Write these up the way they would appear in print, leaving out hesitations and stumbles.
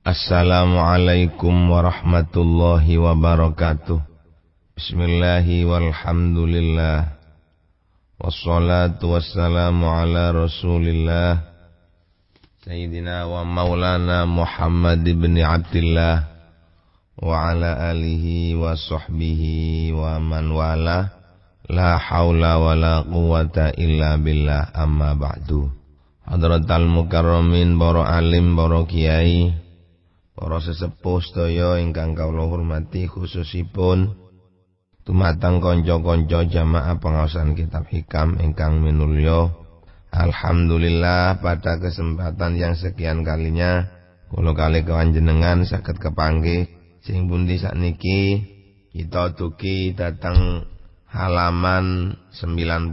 Assalamualaikum warahmatullahi wabarakatuh. Bismillahi walhamdulillah. Wassalatu wassalamu ala rasulillah Sayyidina wa maulana Muhammad ibn Abdillah wa ala alihi wa sahbihi wa man wala. La haula wa la quwata illa billah, amma ba'du. Hadratal mukarramin, para alim, para kiai, para sesepuh sedaya ingkang kawula hormati, khususipun dumateng kanca-kanca jamaah pengaosan kitab hikam ingkang minulya. Alhamdulillah, pada kesempatan yang sekian kalinya kula kalih panjenengan saged kepanggih sing pundi sakniki kita dugi datang halaman 93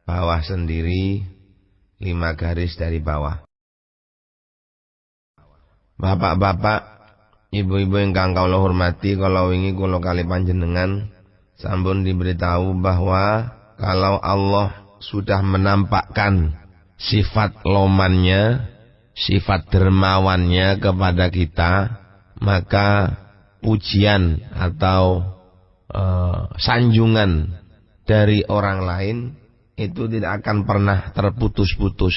bawah sendiri 5 garis dari bawah. Bapak-bapak, ibu-ibu ingkang kawula hormati, kala wingi kula kalih panjenengan sampun diberitahu bahwa kalau Allah sudah menampakkan sifat lomannya, sifat dermawannya kepada kita, maka pujian atau sanjungan dari orang lain itu tidak akan pernah terputus-putus.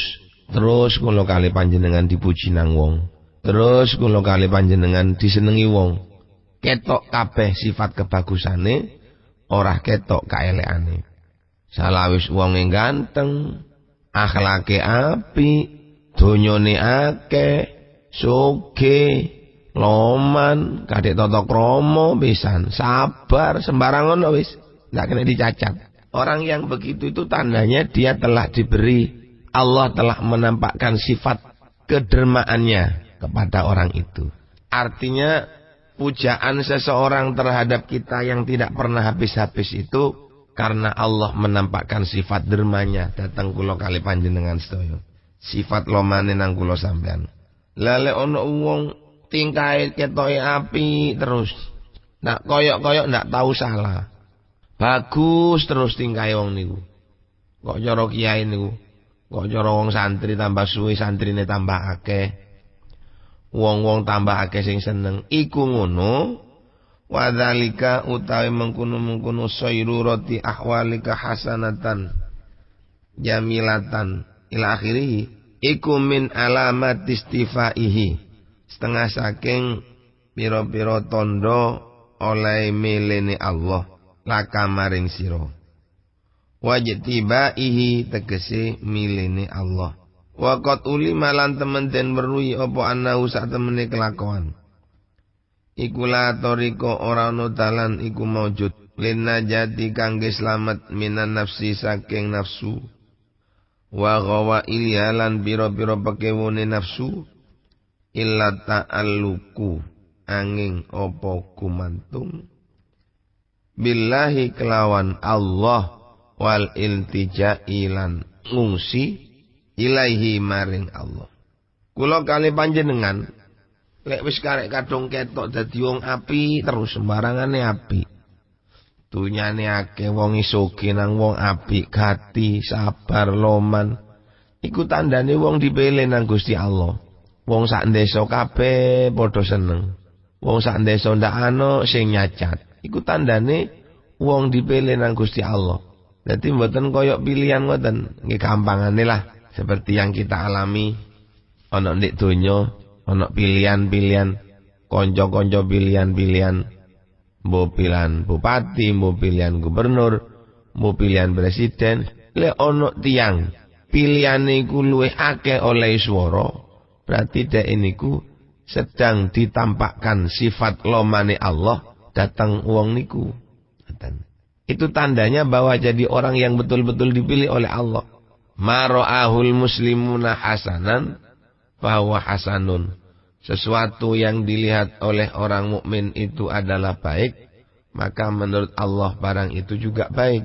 Terus kula kalih panjenengan dipuji nang wong, terus kula kalih panjenengan disenengi wong. Ketok kabeh sifat kebagusane, ora ketok kaelekane. Salawis wonge ganteng, akhlake apik, donyane akeh, sugih, loman, kadek tata krama pisan, sabar, sembarangan wis, ndak kena dicacat. Orang yang begitu itu tandanya dia telah diberi, Allah telah menampakkan sifat kedermaannya kepada orang itu. Artinya pujaan seseorang terhadap kita yang tidak pernah habis-habis itu karena Allah menampakkan sifat dermanya datang kula kalih panjenengan sedaya. Sifat lomane nang kula sampean. Lale ana wong tingkahe ketoke api terus. Nak koyok-koyok ndak tahu salah. Bagus terus tingkahe wong niku. Kok cara kiai niku, kok cara wong santri tambah suwe santrine tambah akeh. Wong-wong tambah akeh sing seneng. Iku ngono. Wa dzalika utawi mengkono-mengkono sayrurati ahwalika hasanatan jamilatan ila akhirih. Iku min alamat istifaihi. Setengah saking pira-pira tondo oleh milene Allah laka maring sira. Wajtibaihi tegese milene Allah. Waqat ulima lan temen den weruhi apa ana sak temene kelakuan. Iku la toriko ora ono dalan iku maujud lin najati kangge slamet minan nafsi saking nafsu. Wa ghawa ilyalan pira-pira pekewone nafsu illa ta'alluqu angin apa gumantung billahi kelawan Allah wal iltija'i lan ngungsi ilaihi maring Allah. Kula kalih panjenengan lek wis karek kadung ketok dadi wong api terus sembarangane api. Dunyane akeh wong isoge nang wong apik, gati, sabar, loman. Iku tandane wong dipilih nang Gusti Allah. Wong sak desa kabeh padha seneng. Wong sak desa ndak ana sing nyacat. Iku tandane wong dipilih nang Gusti Allah. Dadi mboten koyok pilihan ngoten, nggih gampangane lah seperti yang kita alami ana ndek donya. Ono pilihan-pilihan, konco-konco pilihan-pilihan, mbo pilihan bupati, mbo pilihan gubernur, mbo pilihan presiden. Le ono tiang pilihane iku luwih akeh oleh swara, berarti dek niku sedang ditampakkan sifat lomane Allah datang wong niku. Itu tandanya bahwa jadi orang yang betul-betul dipilih oleh Allah. Mara'ahul muslimuna hasanan bahwa hasanun, sesuatu yang dilihat oleh orang mukmin itu adalah baik, maka menurut Allah barang itu juga baik.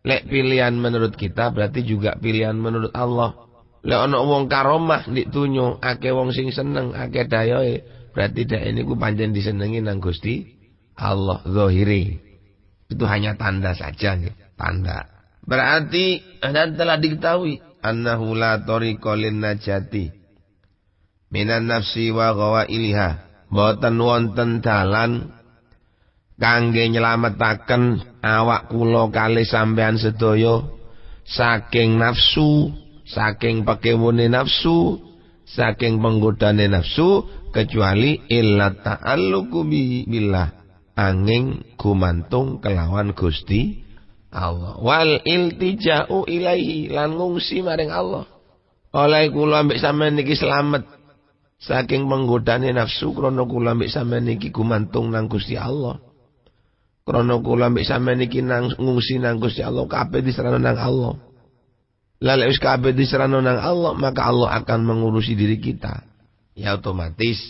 Lek pilihan menurut kita berarti juga pilihan menurut Allah. Lek ana wong karomah ndik tunyo, akeh wong sing seneng, akeh dayoe, berarti dek niku pancen disenengi nang Gusti Allah zahiri. Itu hanya tanda saja nih, tanda. Berarti dan telah diketahui annahu la tariqa lin najati minan nafsi wa ghawailiha, boten wonten dalan kangge nyelametaken awak kula kalih sampean sedaya saking nafsu, saking pekewune nafsu, saking penggodane nafsu, kecuali illa ta'alluqu billah, angin gumantung kelawan Gusti Allah, wal iltija'u ilaihi, lan ngungsi maring Allah. Oleh kula ambek sampean niki slamet saking penggodane nafsu, krana kula ambek sampean niki gumantung nang Gusti Allah. Krana kula ambek sampean niki nang ngungsi nang Gusti Allah, kabeh diserahno nang Allah. Lah lek wis kabeh diserahno nang Allah, maka Allah akan mengurusi diri kita. Ya otomatis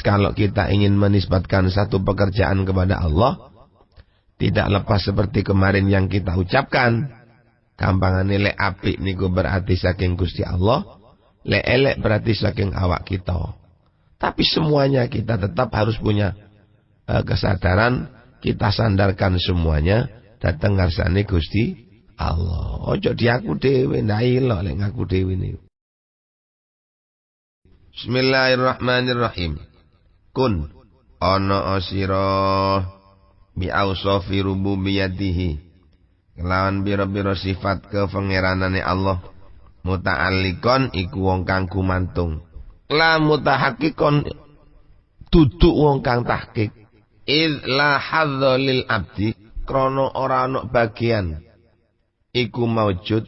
kalau kita ingin menisbatkan satu pekerjaan kepada Allah, tidak lepas seperti kemarin yang kita ucapkan. Gampangane lek apik niku berarti saking Gusti Allah, lek elek berarti saking awak kita. Tapi semuanya kita tetap harus punya kesadaran, kita sandarkan semuanya dateng ngarsane Gusti Allah. Ojo diaku dhewe, ndak ilok lek ngaku dhewe niku. Bismillahirrahmanirrahim. Kun ana asira bi ausofi rububiyatihi, kelawan biro-biro sifat kepengeranane Allah, muta'alliqon iku wong kang gumantung, la mutahaqqiqon duduk wong kang tahqiq, id la hadza lil abdi, krana ora ana bagian iku maujud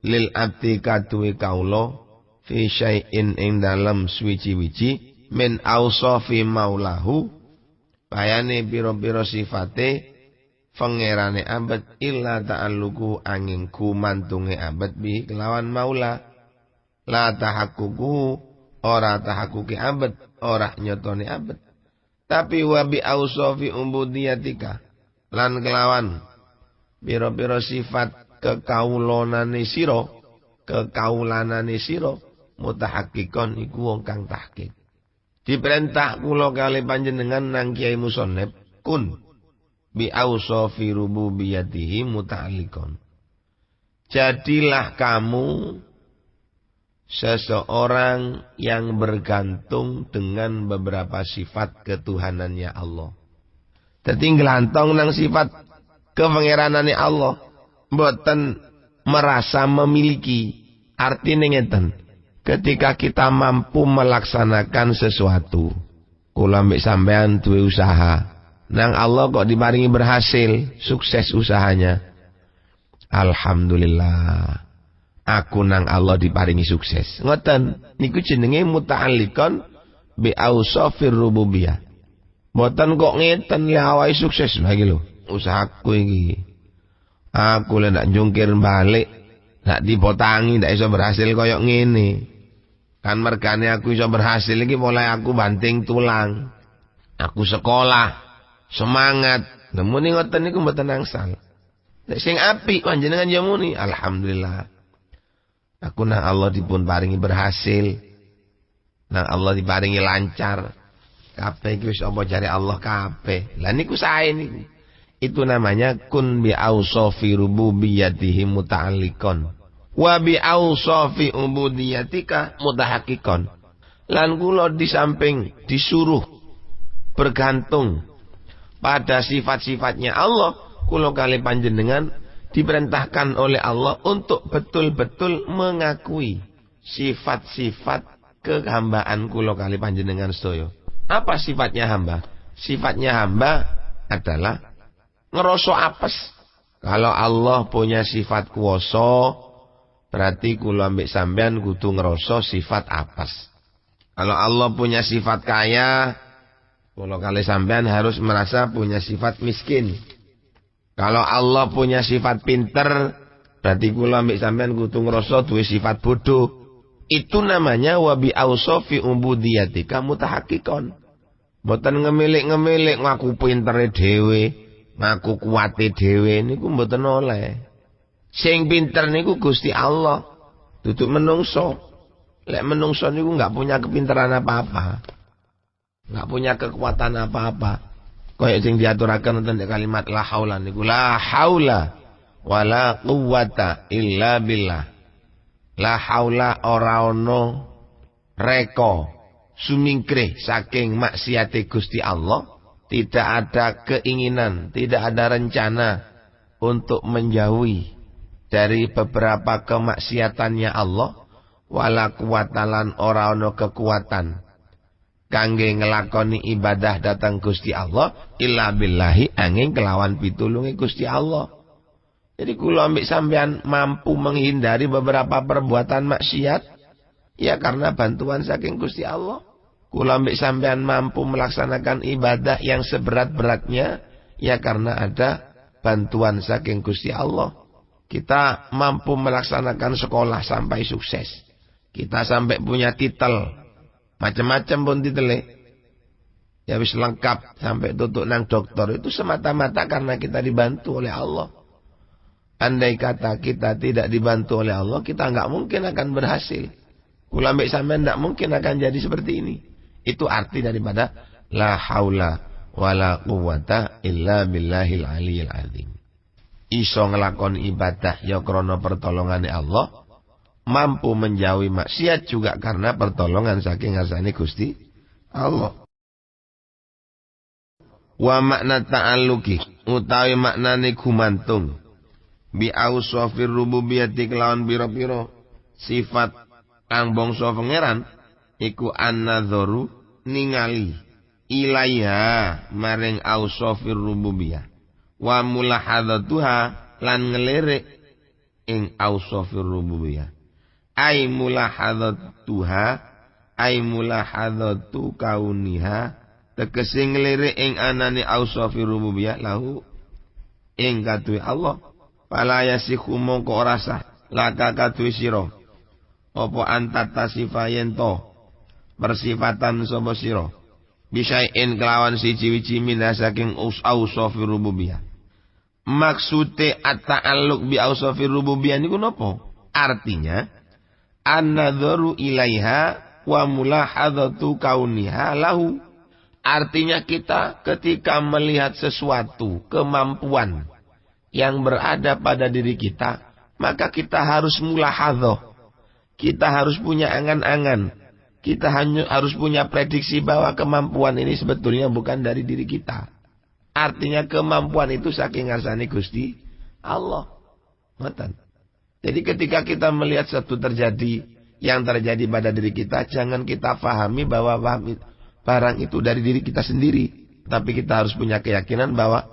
lil abdi kaduwe kaula fi syai'in ing dalem suwiji-wiji min ausofi maulahu, bayane pira-pira sifate pangerane abad illa ta'alluqu angin gumantunge abad bi kelawan maula, la tahaqququ ora tahaqquqi abad, ora nyotone abad, tapi wa bi ausofi umbudiyatika, lan kelawan pira-pira sifat kekaulanane sira mutahaqqiqon iku wong kang tahqiq. Diperintah kula kali panjenengan nang Kiai Musannif, kun bi ausofi rububiyatihi muta'alliqon. Jadilah kamu seseorang yang bergantung dengan beberapa sifat ketuhanannya Allah. Dadi nglantong nang sifat kepengeranane Allah, mboten merasa memiliki. Artine ngeten, ketika kita mampu melaksanakan sesuatu, kula mbek sampean duwe usaha, nang Allah kok diparingi berhasil, sukses usahanya, alhamdulillah, aku nang Allah diparingi sukses. Ngoten niku jenenge muta'alliqon bi ausafir rububiyah. Mboten kok ngeten ya awake sukses lagi lho, usahaku iki. Aku lek ndak jungkir balik, ndak dipotangi, ndak iso berhasil koyok ngene. Kan mergane aku iso berhasil iki mulai aku banting tulang. Aku sekolah, semangat. Nemune ngoten niku mboten angsal. Nek sing apik panjenengan ya muni, alhamdulillah. Aku nang Allah dipun paringi berhasil. Nang Allah diparingi lancar. Kabeh iki wis apa jare Allah kabeh. Lah niku sae niku. Itu namanya kun bi ausofi rububiyatihi muta'alliqon wa bi ausofi ubudiyatika mutahaqqiqon. Lan kula di samping disuruh bergantung pada sifat-sifatnya Allah, kula kali panjenengan diperintahkan oleh Allah untuk betul-betul mengakui sifat-sifat kehambaan kula kali panjenengan sedaya. Apa sifatnya hamba? Sifatnya hamba adalah ngerosok apes. Kalau Allah punya sifat kuwasa, berarti kula ambek sampean kudu ngerosok sifat apes. Kalau Allah punya sifat kaya, kula kali sampean harus merasa punya sifat miskin. Kalau Allah punya sifat pinter, berarti kula ambek sampean kudu ngerosok duwe sifat bodoh. Itu namanya wa bi ausofi ubudiyatika mutahaqqiqon. Mboten ngemilik-ngemilik ngaku pintere dhewe, ngaku kuwate dhewe niku mboten oleh. Sing pinter niku Gusti Allah, duduk menungso. Lek menungso niku enggak punya kepinteran apa-apa. Enggak punya kekuatan apa-apa. Kayak sing diaturaken wonten kalimat la haula niku, la haula wala quwwata illa billah. La haula ora ono reko sumingkrih saking maksiate Gusti Allah, tidak ada keinginan, tidak ada rencana untuk menjauhi dari beberapa kemaksiatannya Allah, wala kuwatalan ora ana kekuatan kangge ngelakoni ibadah datang Gusti Allah illa billahi angin kelawan pitulunge Gusti Allah. Jadi kula ambek sampean mampu menghindari beberapa perbuatan maksiat ya karena bantuan saking Gusti Allah. Kula ambek sampean mampu melaksanakan ibadah yang seberat-beratnya ya karena ada bantuan saking Gusti Allah. Kita mampu melaksanakan sekolah sampai sukses. Kita sampai punya titel macam-macam pun titele. Ya wis lengkap sampai tutuk nang doktor itu semata-mata karena kita dibantu oleh Allah. Andai kata kita tidak dibantu oleh Allah, kita enggak mungkin akan berhasil. Kula mbek sampean enggak mungkin akan jadi seperti ini. Itu arti daripada la haula wala quwata illa billahil aliyil azim. Iso ngelakoni ibadah ya krana pertolongane Allah, mampu menjauhi maksiat juga karena pertolongan saking ngarsane Gusti Allah. Wa makna ta'alluqi utawi maknane gumantung bi ausafir rububiyyati kelawan pira-pira sifat kang bangsa pangeran iku an-nadzaru ningali ilaiha maring ausafir rububiyyah wa mulahadzatuha lan ngelirik ing ausafir rububiyyah ai mulahadzatuha ai mulahadzatu kauniha tegese ngelirik ing anane ausafir rububiyyah lahu ing katuwe Allah. Fala yasihu mongko ora sah laka kadue sira apa antata sifayento persifatan sapa sira bisain kelawan siji-wiji minha saking ausafir rububiyyah. Maksude at-ta'alluq bi ausafir rububiyyah niku napa? Artinya an-nadzaru ilaiha wa mulahadzatu kauniha lahu. Artinya kita ketika melihat sesuatu kemampuan yang berada pada diri kita, maka kita harus mulahadzah. Kita harus punya angan-angan. Kita harus punya prediksi bahwa kemampuan ini sebetulnya bukan dari diri kita. Artinya kemampuan itu saking ngarsane Gusti Allah. Ngoten. Jadi ketika kita melihat satu terjadi yang terjadi pada diri kita, jangan kita pahami bahwa barang itu dari diri kita sendiri. Tapi kita harus punya keyakinan bahwa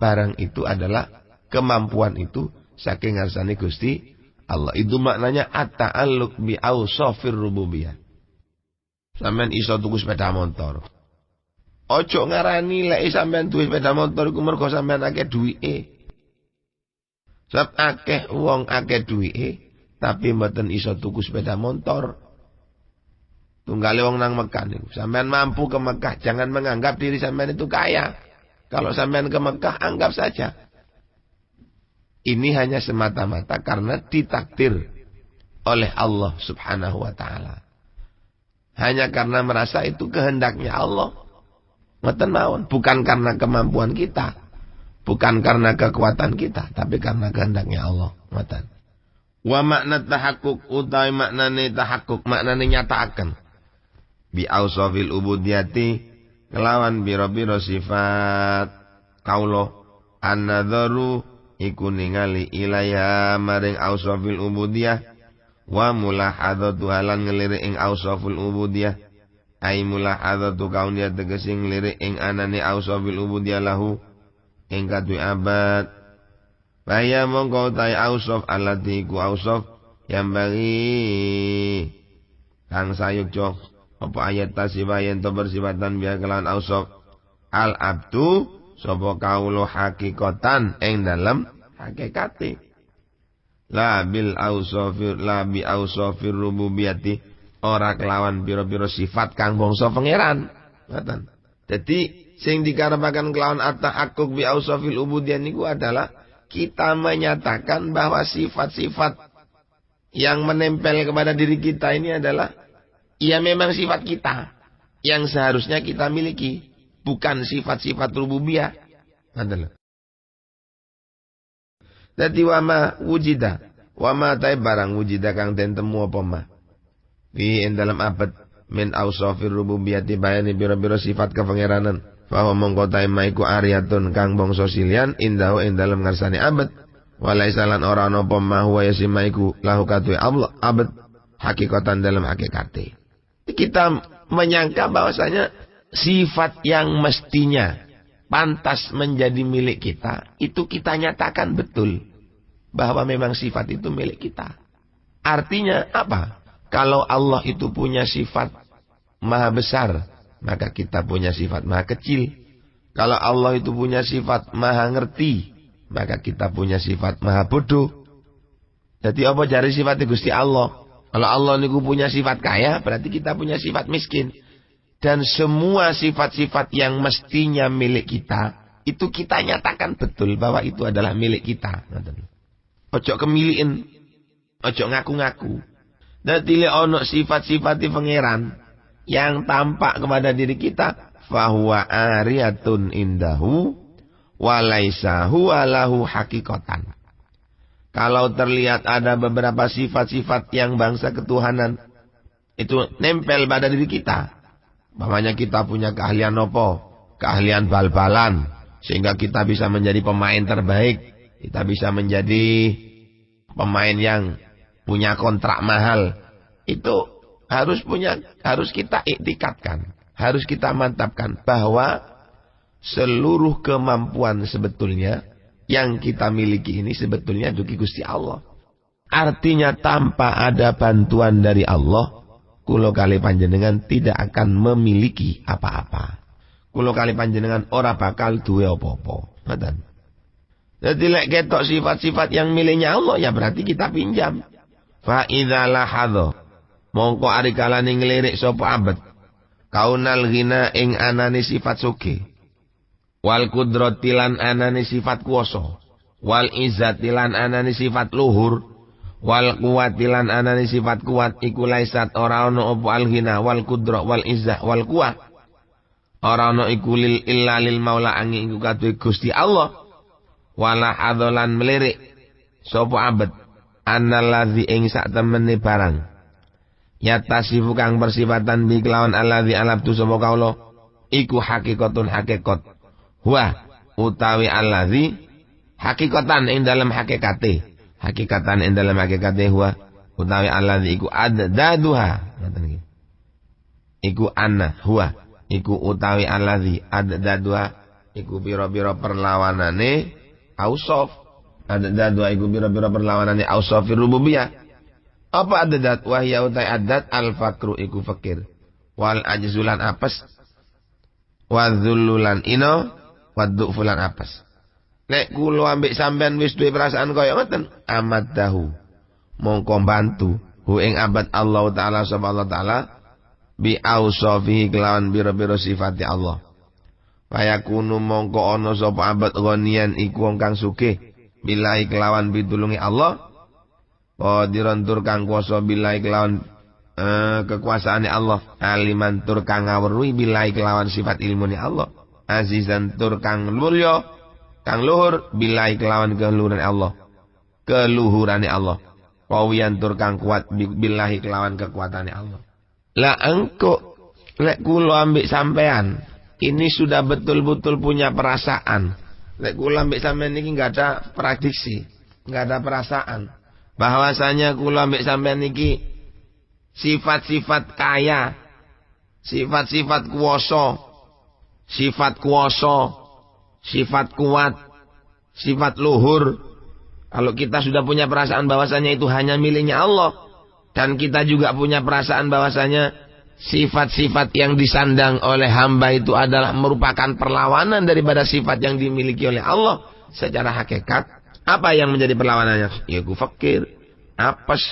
barang itu adalah kemampuan itu saking ngarsane Gusti Allah. Itu maknanya at-ta'alluq bi ausafir rububiyyah. Sampeyan iso tuku sepeda motor. Ojo ngarani lek sampeyan duwe sepeda motor iku mergo sampeyan akeh duwike. Sebab akeh wong akeh duwike tapi mboten iso tuku sepeda motor. Tunggale wong nang Mekah niku. Sampeyan mampu ke Mekah, jangan menganggap diri sampeyan itu kaya. Kalau sampeyan ke Mekah, anggap saja ini hanya semata-mata karena ditakdir oleh Allah subhanahu wa ta'ala. Hanya karena merasa itu kehendaknya Allah. Ngoten mawon, bukan karena kemampuan kita, bukan karena kekuatan kita, tapi karena kehendaknya Allah. Ngoten. Wa makna tahakkuk utawi maknane tahakkuk, maknane nyataaken. Bi ausafil ubudiyati kelawan biro-biro sifat kaulo an-nadzaru iku ningali ilaya maring ausafil ubudiyah wa mulahadzatu halan ngelirik ing ausaful ubudiyah ai mulahadzatu kauniyah tegese ngelirik ing anane ausafil ubudiyah lahu ing kadue abad baya mongko tai ausaf alati ku ausaf yang bagi kang sayukjo apa ayat tasibayen to bersifatan biya kelan ausaf al abdu sapa kaulo hakikatan ing dalem hakikate la bil ausafir la bi ausafir rububiyyati ora kelawan pira-pira sifat kang bangsa pangeran. Ngoten. Dadi sing dikarepaken kelawan at-ta'aqquk bi ausafil ubudiyyah niku adalah kita menyatakan bahwa sifat-sifat yang menempel kepada diri kita ini adalah ya memang sifat kita yang seharusnya kita miliki, bukan sifat-sifat rububiyah. Adalah. Dadi wama wujida, wama tae barang wujida kang den temu apa mah. Fi ing dalam abad min ausafir rububiyyati bayani biro-biro sifat kepangeranan. Fa mongko ta maiku ariyatun kang bangsa silian indahu ing dalem ngarsane abad. Walaisalan ora ana apa mahwa ya simaiku lahu kadue Allah abad hakikatan dalam hakikate. Kita menyangka bahwasanya sifat yang mestinya pantas menjadi milik kita, itu kita nyatakan betul bahwa memang sifat itu milik kita. Artinya apa? Kalau Allah itu punya sifat maha besar, maka kita punya sifat maha kecil. Kalau Allah itu punya sifat maha ngerti, maka kita punya sifat maha bodoh. Jadi apa cari sifatnya Gusti Allah? Kalau Allah niku punya sifat kaya, berarti kita punya sifat miskin. Dan semua sifat-sifat yang mestinya milik kita, itu kita nyatakan betul bahwa itu adalah milik kita. Ojo kemiliin, ojo ngaku-ngaku. Dan tidak ono sifat-sifat pangeran yang tampak kepada diri kita, fahuwa ariyatun indahu, walaisa huwa lahu hakikatan. Kalau terlihat ada beberapa sifat-sifat yang bangsa ketuhanan, itu nempel pada diri kita. Bahwanya kita punya keahlian apa? Keahlian bal-balan. Sehingga kita bisa menjadi pemain terbaik. Kita bisa menjadi pemain yang punya kontrak mahal. Itu harus kita iktikadkan. Harus kita mantapkan bahwa seluruh kemampuan sebetulnya yang kita miliki ini sebetulnya dugi Gusti Allah. Artinya tanpa ada bantuan dari Allah, kulo kali panjenengan tidak akan memiliki apa-apa. Kulo kali panjenengan ora bakal duwe apa-apa. Ngoten. Jadi lek ketok sifat-sifat yang miliknya Allah, ya berarti kita pinjam. Fa idza lahadha, mongko ari kalane nglirik sapa abet kaunal ghina ing anane sifat sugih, wal qudratilan anane sifat kuwasa, wal izzatilan anane sifat luhur, wal quwatilan anane sifat kuat, iku laisat ora ana apa al ghina wal qudra wal izzah wal quwah, ora ana iku lil illa lil maula angin iku kadhe Gusti Allah. Wala adzolan melirik sapa abet annalladzi ing sak temene barang yatasifu kang bersifatan bi kelawan alladzi alabtu sapa kaula iku hakikatun hakikat. Wa utawi alladzi hakikatan ing dalam hakikate, hakikatan ing dalam hakikate huwa utawi alladzi iku addaduha. Ngoten iki. Iku anna huwa iku utawi alladzi addaduha iku biro-biro perlawanane ausaf. Addaduha iku biro-biro perlawanane ausafir rububiyah. Apa addat? Wahya utai addat al-fakru iku fakir, wal ajzulan apes, wadzullulan ino, waddu'fulan apes. Nek kula ambek sampean wis duwe perasaan kaya ngoten, amaddahu mongko bantu hu ing abad Allah taala sapa Allah taala bi ausafihi kelawan biro-biro sifati Allah. Fayakunu mongko ana sapa abad ghaniyan iku wong kang sugih billahi kelawan pitulungi Allah. Qadiran tur kang kuwasa billahi kelawan kekuasaane Allah, aliman tur kang ngawruhi billahi kelawan sifat ilmune Allah, azizan tur kang mulya kang luhur billahi kelawan keluhuran Allah, keluhurane Allah, qawiyan tur kang kuat billahi kelawan kekuatane Allah. Lah engko lek kula ambek sampean ini sudah betul-betul punya perasaan. Lek kula ambek sampean iki enggak ada prediksi, enggak ada perasaan. Bahwasanya kula ambek sampean niki sifat-sifat kaya, sifat-sifat kuwasa, sifat kuat, sifat luhur. Kalau kita sudah punya perasaan bahwasanya itu hanya miliknya Allah, dan kita juga punya perasaan bahwasanya sifat-sifat yang disandang oleh hamba itu adalah merupakan perlawanan daripada sifat yang dimiliki oleh Allah secara hakikat. Apa yang menjadi perlawanannya? Yaitu fakir, apes,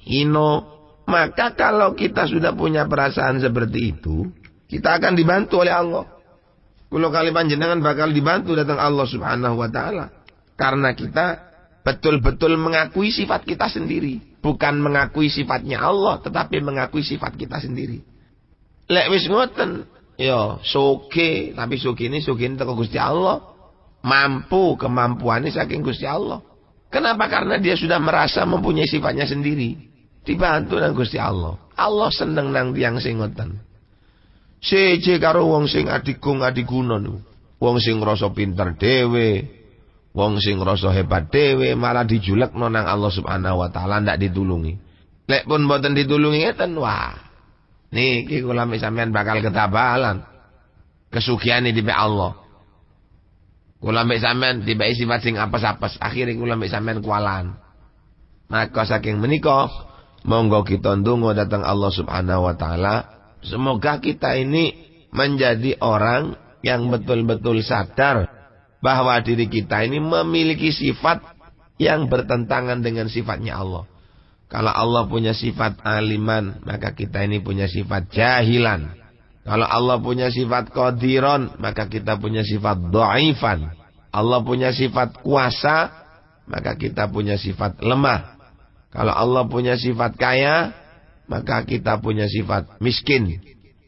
hino. Maka kalau kita sudah punya perasaan seperti itu, kita akan dibantu oleh Allah. Kulo kali panjenengan bakal dibantu datang Allah Subhanahu wa taala. Karena kita betul-betul mengakui sifat kita sendiri, bukan mengakui sifatnya Allah, tetapi mengakui sifat kita sendiri. Lek wis ngoten, yo soge, tapi soge ini teko Gusti Allah. Mampu, kemampuannya saking Gusti Allah. Kenapa? Karena dia sudah merasa mempunyai sifatnya sendiri. dibantu nang Gusti Allah. Allah seneng nang tiyang sing ngoten. Seje karo wong sing adigung-adiguna niku. Wong sing ngrasa pinter dhewe, wong sing ngrasa hebat dhewe malah dijulekno nang Allah Subhanahu wa taala ndak ditulungi. Lek pun mboten ditulungi ngeten, wah. Niki kula mek sampean bakal ketabalan. Kesugiane dipek Allah. Kula mek sampean dipek sifat sing apes-apes, akhire kula mek sampean kualan. Maka saking menika monggo kita ndonga dhateng Allah Subhanahu wa taala, semoga kita ini menjadi orang yang betul-betul sadar bahwa diri kita ini memiliki sifat yang bertentangan dengan sifatnya Allah. Kalau Allah punya sifat aliman, maka kita ini punya sifat jahilan. Kalau Allah punya sifat qadiron, maka kita punya sifat dhaifan. Allah punya sifat kuasa, maka kita punya sifat lemah. Kalau Allah punya sifat kaya, maka kita punya sifat miskin.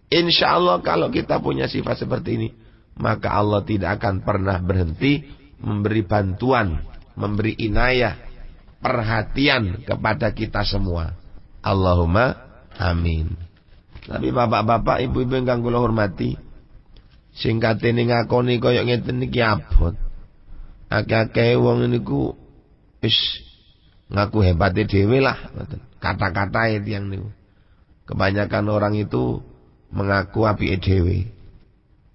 Insya Allah kalau kita punya sifat seperti ini, maka Allah tidak akan pernah berhenti memberi bantuan, memberi inayah, perhatian kepada kita semua. Allahumma amin. Tapi bapak-bapak, ibu-ibu ingkang kula hormati, singkatene ngakoni kaya ngeten niki abot. Akeh-akeh wong niku wis ngaku hebate dhewe lah, kata-katae tiyang niku. Kebanyakan orang itu mengaku apike dhewe.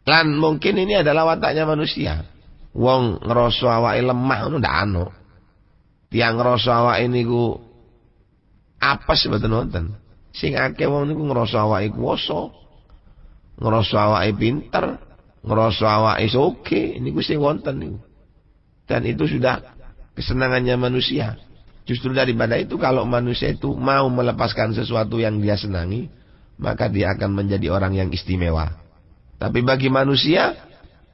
Lan mungkin ini adalah wataknya manusia. Wong ngrasa awake lemah ngono ndak ana. Tiyang ngrasa awake niku apes mboten wonten. Sing akeh wong niku ngrasa awake kuwasa, ngrasa awake pinter, ngrasa awake sugih, niku sing wonten niku. Dan itu sudah kesenangannya manusia. Justru daripada itu kalau manusia itu mau melepaskan sesuatu yang dia senangi, maka dia akan menjadi orang yang istimewa. Tapi bagi manusia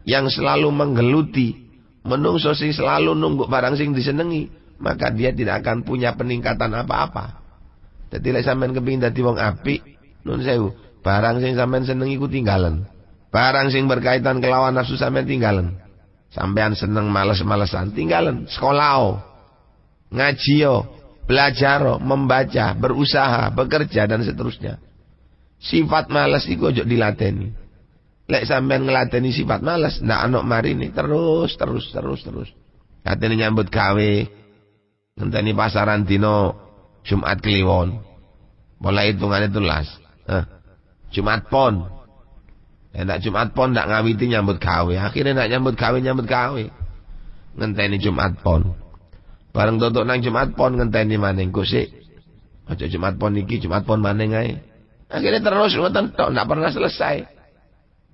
yang selalu menggeluti, menungso sing selalu nunggu barang sing disenengi, maka dia tidak akan punya peningkatan apa-apa. Jadi lek sampean kepengin dadi wong apik, nun sewu, barang sing sampean senengi ku tinggalan. Barang sing berkaitan kelawan nafsu sampean tinggalan. Sampean seneng males-malesan, tinggalan. Sekolah, ngaji, belajar, membaca, berusaha, bekerja dan seterusnya. Sifat malas iku ojo dilateni. Lek sampean ngelateni sifat malas, ndak ana marine, terus. Katene nyambut gawe, ngenteni pasaran dino Jumat Kliwon. Mulai hitungane 13. Jumat Pon. Ndak Jumat Pon ndak ngawiti nyambut gawe. Akhirnya ndak nyambut gawe. Ngenteni Jumat Pon. Bareng tutuk nang Jumat Pon ngenteni maning kusik. Aja Jumat Pon iki, Jumat Pon maning ae. Akhirnya terus ngoten tok ndak pernah selesai.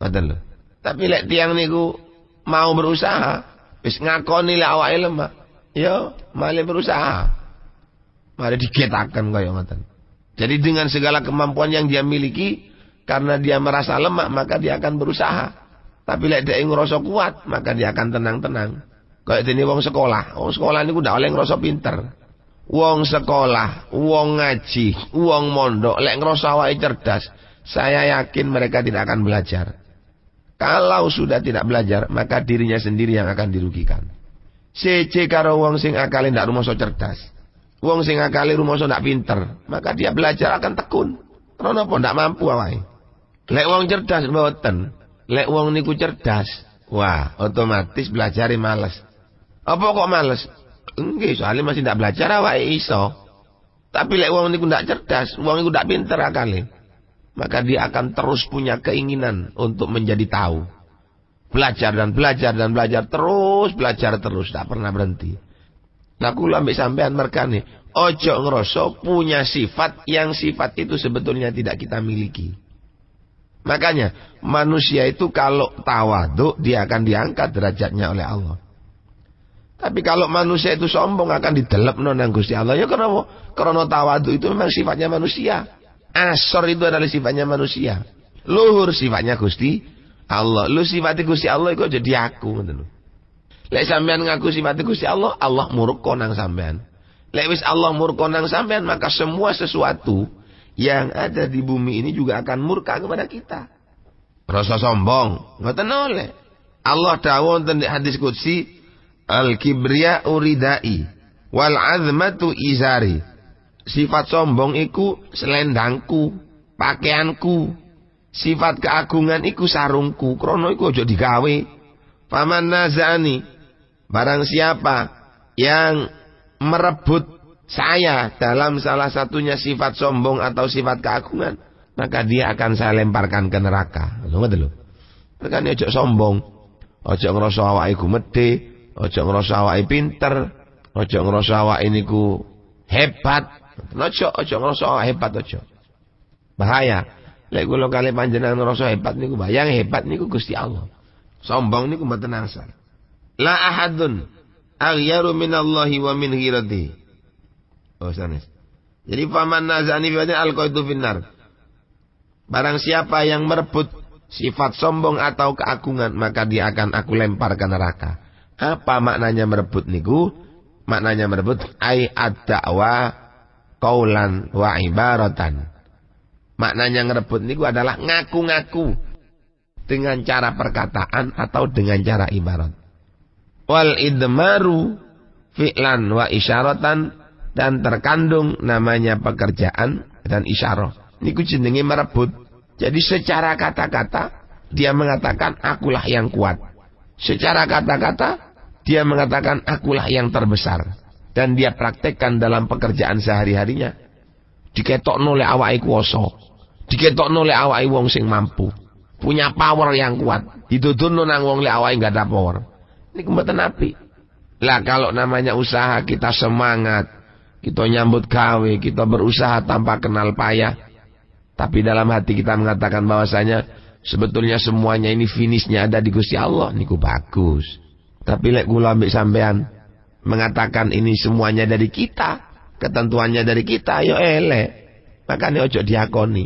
Ngoten lho. Tapi lek tiyang niku mau berusaha, wis ngakoni lek awake lemah, ya malih berusaha. Mari digetaken kaya ngoten. Jadi dengan segala kemampuan yang dia miliki, karena dia merasa lemah, maka dia akan berusaha. Tapi lek dhek ngrasa kuat, maka dia akan tenang-tenang. Kayak dene wong sekolah. Wong sekolah niku ndak oleh ngrasa pinter. Wong sekolah, wong ngaji, wong mondok lek ngrasa awake cerdas, saya yakin mereka tidak akan belajar. Kalau sudah tidak belajar, maka dirinya sendiri yang akan dirugikan. Seje karo wong sing akale ndak rumangsa cerdas. Wong sing akale rumangsa ndak pinter, maka dia belajar akan tekun. Karena apa ndak mampu awake. Lek wong cerdas mboten. Lek wong niku cerdas, wah, otomatis belajare males. Apa kok males? Nggih, soalnya masih ndak belajar awake iso. Tapi lek wong niku ndak cerdas, wong niku ndak pinter akale, maka dia akan terus punya keinginan untuk menjadi tahu. Belajar dan belajar dan belajar terus, tak pernah berhenti. Nah, kula ambek sampean merkane, ojo ngrasa punya sifat yang sifat itu sebetulnya tidak kita miliki. Makanya manusia itu kalau tawadhu dia akan diangkat derajatnya oleh Allah. Tapi kalau manusia itu sombong akan didelepno nang Gusti Allah. Ya kenapa? Karena tawadhu itu memang sifatnya manusia. Asor itu adalah sifatnya manusia. Luhur sifatnya Gusti Allah. Lu sifatnya Gusti Allah iku aja diaku ngoten lho. Lek sampean ngaku sifatnya Gusti Allah, Allah murka nang sampean. Lek wis Allah murka nang sampean, maka semua sesuatu yang ada di bumi ini juga akan murka kepada kita. Rasa sombong ngoten oleh. Allah dawuh wonten hadis qudsi, al-kibriya uridai wal azmatu izari. Sifat sombong iku selendangku, pakaianku. Sifat keagungan iku sarungku, krono iku aja digawe. Faman nazani, barang siapa yang merebut saya dalam salah satunya sifat sombong atau sifat keagungan, maka dia akan saya lemparkan ke neraka. Ngoten lho. Makane aja sombong, aja ngrasa awake gumedhe, aja ngrasa awake pinter, aja ngrasa awake niku hebat. Aja ngrasa awake hebat aja. Bahaya. Lek kula kali panjenengan ngrasa hebat niku bayang hebat niku Gusti Allah. Sombong niku mboten angsal. La ahadun aghyaru minallahi wa min ghirati. Oh sanes. Jadi faman nazani fi alqaitu finnar. Barang siapa yang merebut sifat sombong atau keagungan, maka dia akan aku lempar ke neraka. Apa maknanya merebut niku? Maknanya merebut ai ad-da'wa qaulan wa ibaratan. Maknanya ngerebut niku adalah ngaku-ngaku dengan cara perkataan atau dengan cara ibarat. Wal idmaru fi'lan wa isyaratan, dan terkandung namanya pekerjaan dan isyarah. Niku jenenge merebut. Jadi secara kata-kata dia mengatakan akulah yang kuat. Secara kata-kata dia mengatakan akulah yang terbesar. Dan dia praktekkan dalam pekerjaan sehari-harinya. Diketokno oleh awake kuwasa. Diketokno oleh awake wong sing mampu. Punya power yang kuat. Dituduhno nang wong lek awake enggak ada power. Niku mboten apik. Lah kalau namanya usaha kita semangat, kita nyambut gawe, kita berusaha tanpa kenal payah. Tapi dalam hati kita mengatakan bahwasanya sebetulnya semuanya ini finishnya ada di Gusti Allah, niku bagus. Tapi lek kula ambek sampean mengatakan ini semuanya dari kita, ketentuannya dari kita, yo elek. Makanya ojo diakoni.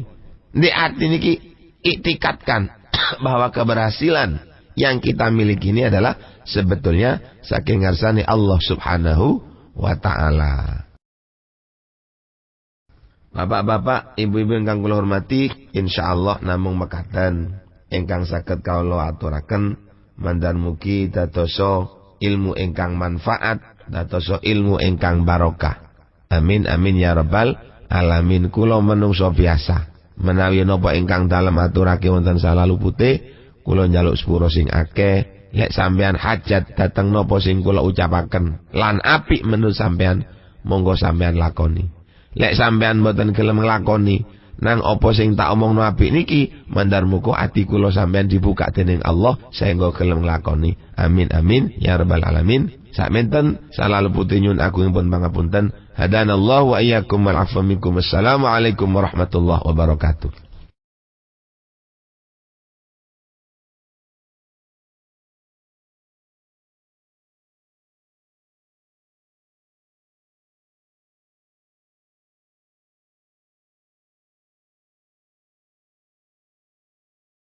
Di hati niki iktikadkan bahwa keberhasilan yang kita miliki ini adalah sebetulnya saking ngarsane Allah Subhanahu wa taala. Bapak-bapak, ibu-ibu ingkang kula hormati, insyaallah namung mekaten ingkang saged kawula aturaken mandan mugi dadosa ilmu ingkang manfaat, dadosa ilmu ingkang barokah. Amin amin ya rabbal alamin. Kula menungso biasa menawi napa ingkang dalem aturake wonten salah lupute, kula njaluk sepuro sing akeh. Lek sampean hajat dateng napa sing kula ucapaken lan apik menurut sampean, monggo sampean lakoni. Lek sampean mboten gelem nglakoni nang apa sing tak omongno apik niki, mandar muga ati kula sampean dibuka dening Allah sehingga gelem nglakoni. Amin amin ya rabbal alamin. Sakmenten salah leputi nyun agungipun pangapunten. Hadanallahu wa iyyakum wal afwa minkum. Assalamualaikum warahmatullahi wabarakatuh.